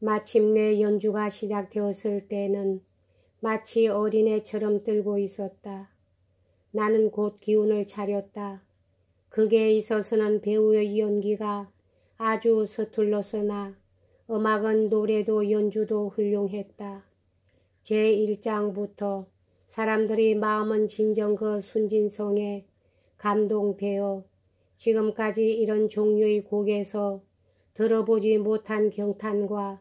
마침내 연주가 시작되었을 때는 마치 어린애처럼 떨고 있었다. 나는 곧 기운을 차렸다. 극에 있어서는 배우의 연기가 아주 서툴렀으나 음악은 노래도 연주도 훌륭했다. 제1장부터 사람들의 마음은 진정 그 순진성에 감동되어 지금까지 이런 종류의 곡에서 들어보지 못한 경탄과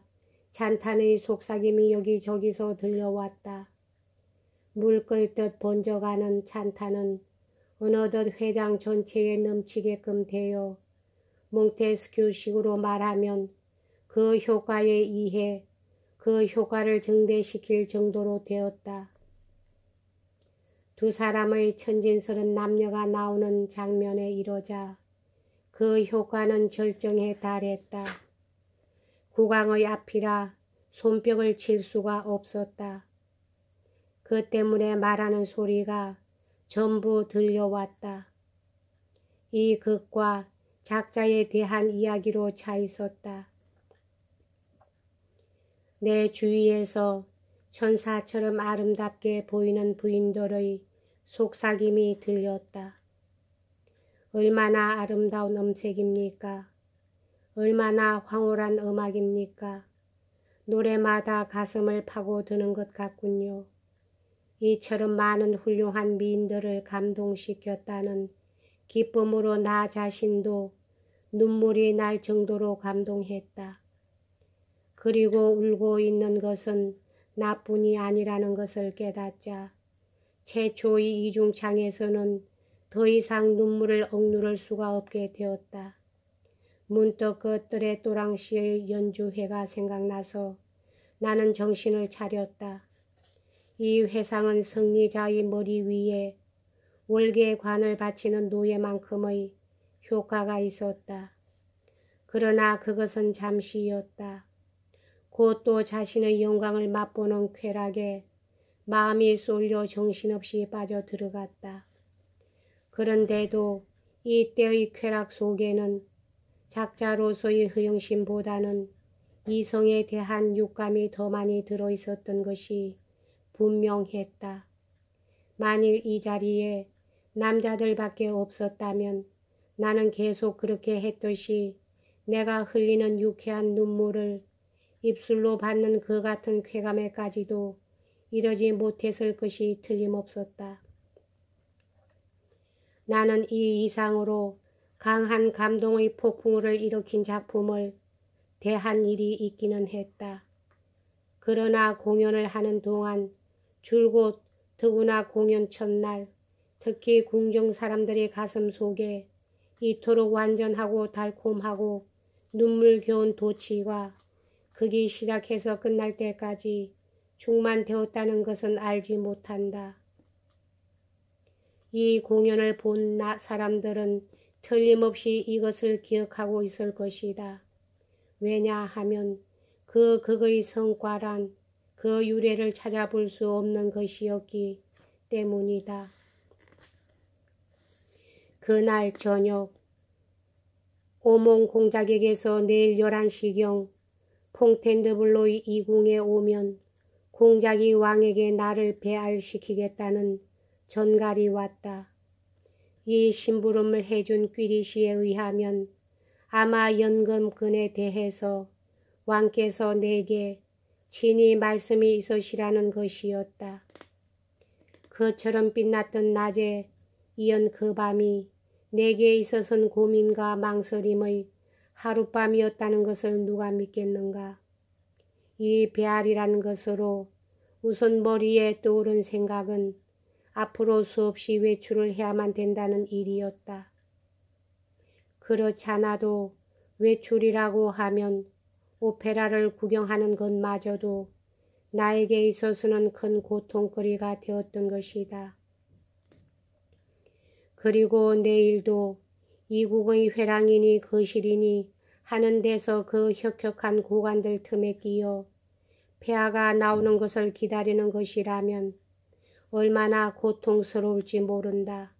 찬탄의 속삭임이 여기저기서 들려왔다. 물 끓듯 번져가는 찬탄은 어느덧 회장 전체에 넘치게끔 되어 몽테스큐식으로 말하면 그 효과에 의해 그 효과를 증대시킬 정도로 되었다. 두 사람의 천진스런 남녀가 나오는 장면에 이르자 그 효과는 절정에 달했다. 국왕의 앞이라 손뼉을 칠 수가 없었다. 그 때문에 말하는 소리가 전부 들려왔다. 이 극과 작자에 대한 이야기로 차 있었다. 내 주위에서 천사처럼 아름답게 보이는 부인들의 속삭임이 들렸다. 얼마나 아름다운 음색입니까? 얼마나 황홀한 음악입니까? 노래마다 가슴을 파고드는 것 같군요. 이처럼 많은 훌륭한 미인들을 감동시켰다는 기쁨으로 나 자신도 눈물이 날 정도로 감동했다. 그리고 울고 있는 것은 나뿐이 아니라는 것을 깨닫자 최초의 이중창에서는 더 이상 눈물을 억누를 수가 없게 되었다. 문득 그 뜰의 또랑시의 연주회가 생각나서 나는 정신을 차렸다. 이 회상은 승리자의 머리 위에 월계관을 바치는 노예만큼의 효과가 있었다. 그러나 그것은 잠시였다. 곧 또 자신의 영광을 맛보는 쾌락에 마음이 쏠려 정신없이 빠져들어갔다. 그런데도 이때의 쾌락 속에는 작자로서의 허영심보다는 이성에 대한 육감이 더 많이 들어있었던 것이 분명했다. 만일 이 자리에 남자들밖에 없었다면 나는 계속 그렇게 했듯이 내가 흘리는 유쾌한 눈물을 입술로 받는 그 같은 쾌감에까지도 이르지 못했을 것이 틀림없었다. 나는 이 이상으로 강한 감동의 폭풍우를 일으킨 작품을 대한 일이 있기는 했다. 그러나 공연을 하는 동안 줄곧 더구나 공연 첫날 특히 궁정 사람들의 가슴 속에 이토록 완전하고 달콤하고 눈물겨운 도취가 극이 시작해서 끝날 때까지 충만되었다는 것은 알지 못한다. 이 공연을 본 사람들은 틀림없이 이것을 기억하고 있을 것이다. 왜냐하면 그 극의 성과란 그 유래를 찾아볼 수 없는 것이었기 때문이다. 그날 저녁 오몽 공작에게서 내일 11시경 퐁텐드블로의 이궁에 오면 공작이 왕에게 나를 배알시키겠다는 전갈이 왔다. 이 심부름을 해준 귀리시에 의하면 아마 연금근에 대해서 왕께서 내게 친히 말씀이 있으시라는 것이었다. 그처럼 빛났던 낮에 이은 그 밤이 내게 있어서는 고민과 망설임의 하룻밤이었다는 것을 누가 믿겠는가. 이 배알이라는 것으로 우선 머리에 떠오른 생각은 앞으로 수없이 외출을 해야만 된다는 일이었다. 그렇잖아도 외출이라고 하면 오페라를 구경하는 것마저도 나에게 있어서는 큰 고통거리가 되었던 것이다. 그리고 내일도 이국의 회랑이니 거실이니 하는 데서 그 혁혁한 고관들 틈에 끼어 폐하가 나오는 것을 기다리는 것이라면 얼마나 고통스러울지 모른다.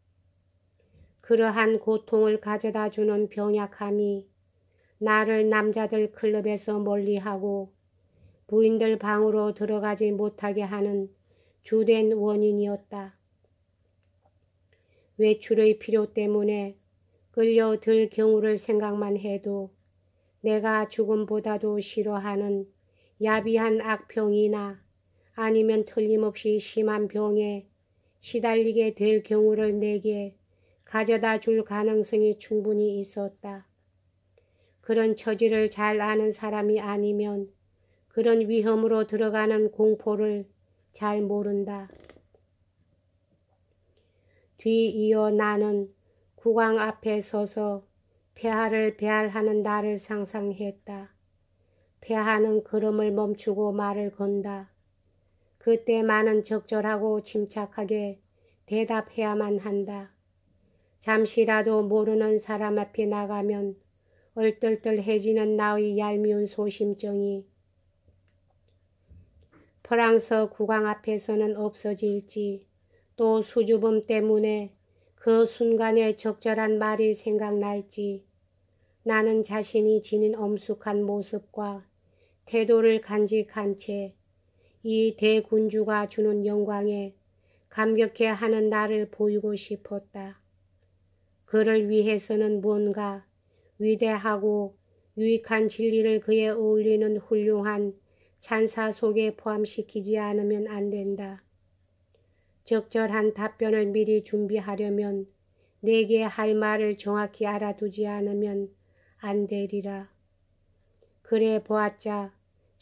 그러한 고통을 가져다 주는 병약함이 나를 남자들 클럽에서 멀리하고 부인들 방으로 들어가지 못하게 하는 주된 원인이었다. 외출의 필요 때문에 끌려들 경우를 생각만 해도 내가 죽음보다도 싫어하는 야비한 악병이나 아니면 틀림없이 심한 병에 시달리게 될 경우를 내게 가져다 줄 가능성이 충분히 있었다. 그런 처지를 잘 아는 사람이 아니면 그런 위험으로 들어가는 공포를 잘 모른다. 뒤이어 나는 국왕 앞에 서서 폐하를 배할하는 나를 상상했다. 폐하는 걸음을 멈추고 말을 건다. 그때 말은 적절하고 침착하게 대답해야만 한다. 잠시라도 모르는 사람 앞에 나가면 얼떨떨해지는 나의 얄미운 소심정이 프랑스 국왕 앞에서는 없어질지, 또 수줍음 때문에 그 순간에 적절한 말이 생각날지, 나는 자신이 지닌 엄숙한 모습과 태도를 간직한 채 이 대군주가 주는 영광에 감격해하는 나를 보이고 싶었다. 그를 위해서는 뭔가 위대하고 유익한 진리를 그에 어울리는 훌륭한 찬사 속에 포함시키지 않으면 안 된다. 적절한 답변을 미리 준비하려면 내게 할 말을 정확히 알아두지 않으면 안 되리라. 그래 보았자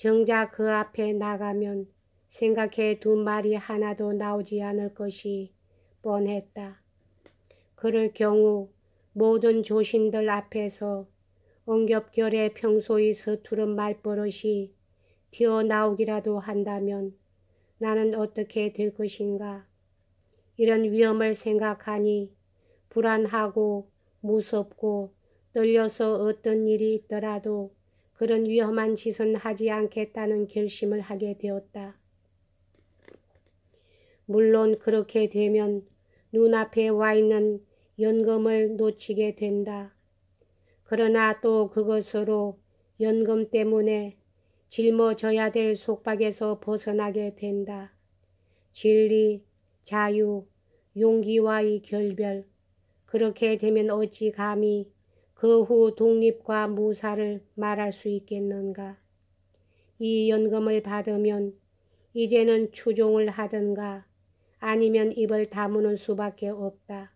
정작 그 앞에 나가면 생각해 둔 말이 하나도 나오지 않을 것이 뻔했다. 그럴 경우 모든 조신들 앞에서 엉겹결에 평소의 서투른 말버릇이 튀어나오기라도 한다면 나는 어떻게 될 것인가. 이런 위험을 생각하니 불안하고 무섭고 떨려서 어떤 일이 있더라도 그런 위험한 짓은 하지 않겠다는 결심을 하게 되었다. 물론 그렇게 되면 눈앞에 와 있는 연금을 놓치게 된다. 그러나 또 그것으로 연금 때문에 짊어져야 될 속박에서 벗어나게 된다. 진리, 자유, 용기와의 결별, 그렇게 되면 어찌 감히 그 후 독립과 무사를 말할 수 있겠는가. 이 연금을 받으면 이제는 추종을 하든가 아니면 입을 다무는 수밖에 없다.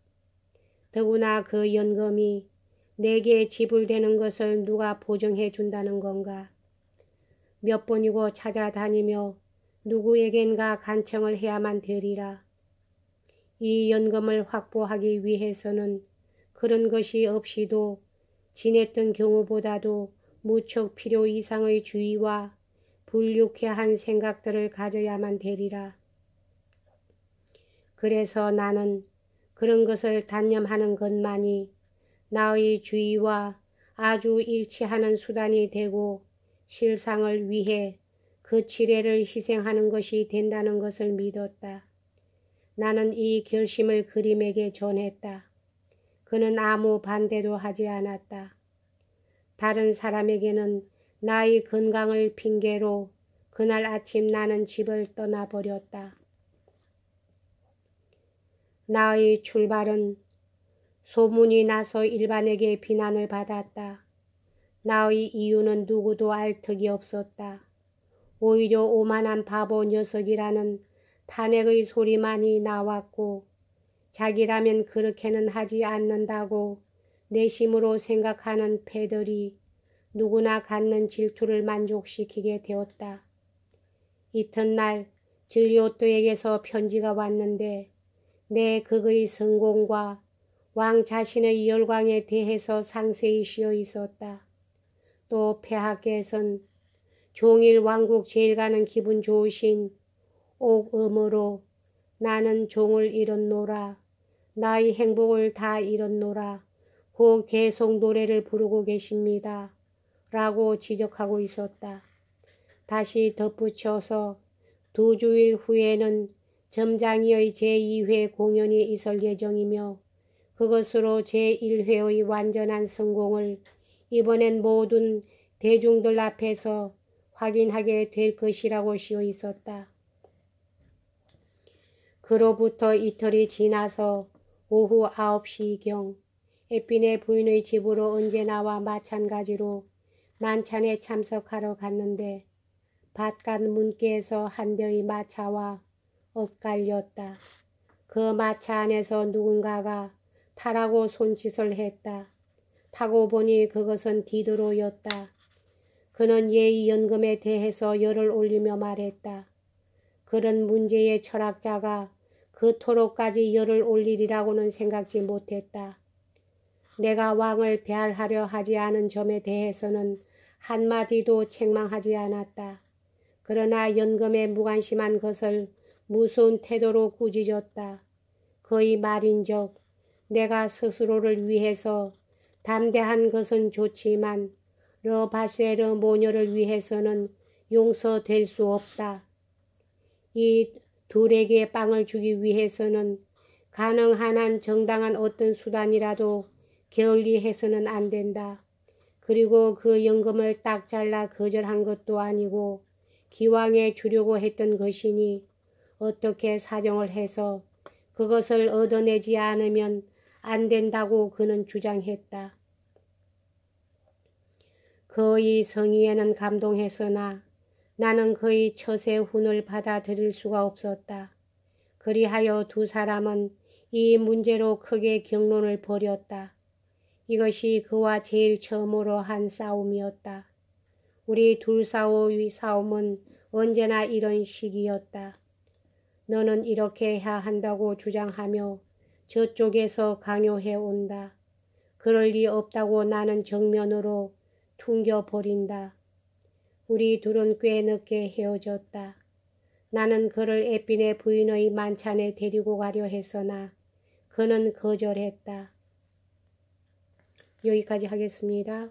더구나 그 연금이 내게 지불되는 것을 누가 보증해 준다는 건가. 몇 번이고 찾아다니며 누구에겐가 간청을 해야만 되리라. 이 연금을 확보하기 위해서는 그런 것이 없이도 지냈던 경우보다도 무척 필요 이상의 주의와 불유쾌한 생각들을 가져야만 되리라. 그래서 나는 그런 것을 단념하는 것만이 나의 주의와 아주 일치하는 수단이 되고 실상을 위해 그 치레를 희생하는 것이 된다는 것을 믿었다. 나는 이 결심을 그림에게 전했다. 그는 아무 반대도 하지 않았다. 다른 사람에게는 나의 건강을 핑계로 그날 아침 나는 집을 떠나버렸다. 나의 출발은 소문이 나서 일반에게 비난을 받았다. 나의 이유는 누구도 알 턱이 없었다. 오히려 오만한 바보 녀석이라는 탄핵의 소리만이 나왔고 자기라면 그렇게는 하지 않는다고 내심으로 생각하는 패들이 누구나 갖는 질투를 만족시키게 되었다. 이튿날 진리오또에게서 편지가 왔는데 내 극의 성공과 왕 자신의 열광에 대해서 상세히 쓰여 있었다. 또 폐하께서는 종일 왕국 제일가는 기분 좋으신 옥음으로 나는 종을 잃었노라, 나의 행복을 다 잃었노라 고 계속 노래를 부르고 계십니다. 라고 지적하고 있었다. 다시 덧붙여서 2주일 후에는 점장이의 제2회 공연이 있을 예정이며 그것으로 제1회의 완전한 성공을 이번엔 모든 대중들 앞에서 확인하게 될 것이라고 씌어 있었다. 그로부터 이틀이 지나서 오후 9시경 에핀의 부인의 집으로 언제나와 마찬가지로 만찬에 참석하러 갔는데 바깥 문께에서 한 대의 마차와 엇갈렸다. 그 마차 안에서 누군가가 타라고 손짓을 했다. 타고 보니 그것은 디드로였다. 그는 예의 연금에 대해서 열을 올리며 말했다. 그런 문제의 철학자가 그토록까지 열을 올리리라고는 생각지 못했다. 내가 왕을 배알하려 하지 않은 점에 대해서는 한마디도 책망하지 않았다. 그러나 연금에 무관심한 것을 무서운 태도로 꾸짖었다. 그의 말인즉 내가 스스로를 위해서 담대한 것은 좋지만 르바세르 모녀를 위해서는 용서될 수 없다. 이 둘에게 빵을 주기 위해서는 가능한 한 정당한 어떤 수단이라도 게을리해서는 안 된다. 그리고 그 연금을 딱 잘라 거절한 것도 아니고 기왕에 주려고 했던 것이니 어떻게 사정을 해서 그것을 얻어내지 않으면 안 된다고 그는 주장했다. 그의 성의에는 감동했으나 나는 그의 처세 훈을 받아들일 수가 없었다. 그리하여 두 사람은 이 문제로 크게 격론을 벌였다. 이것이 그와 제일 처음으로 한 싸움이었다. 우리 둘 사이의 싸움은 언제나 이런 식이었다. 너는 이렇게 해야 한다고 주장하며 저쪽에서 강요해 온다. 그럴 리 없다고 나는 정면으로 퉁겨버린다. 우리 둘은 꽤 늦게 헤어졌다. 나는 그를 에핀의 부인의 만찬에 데리고 가려 했으나 그는 거절했다. 여기까지 하겠습니다.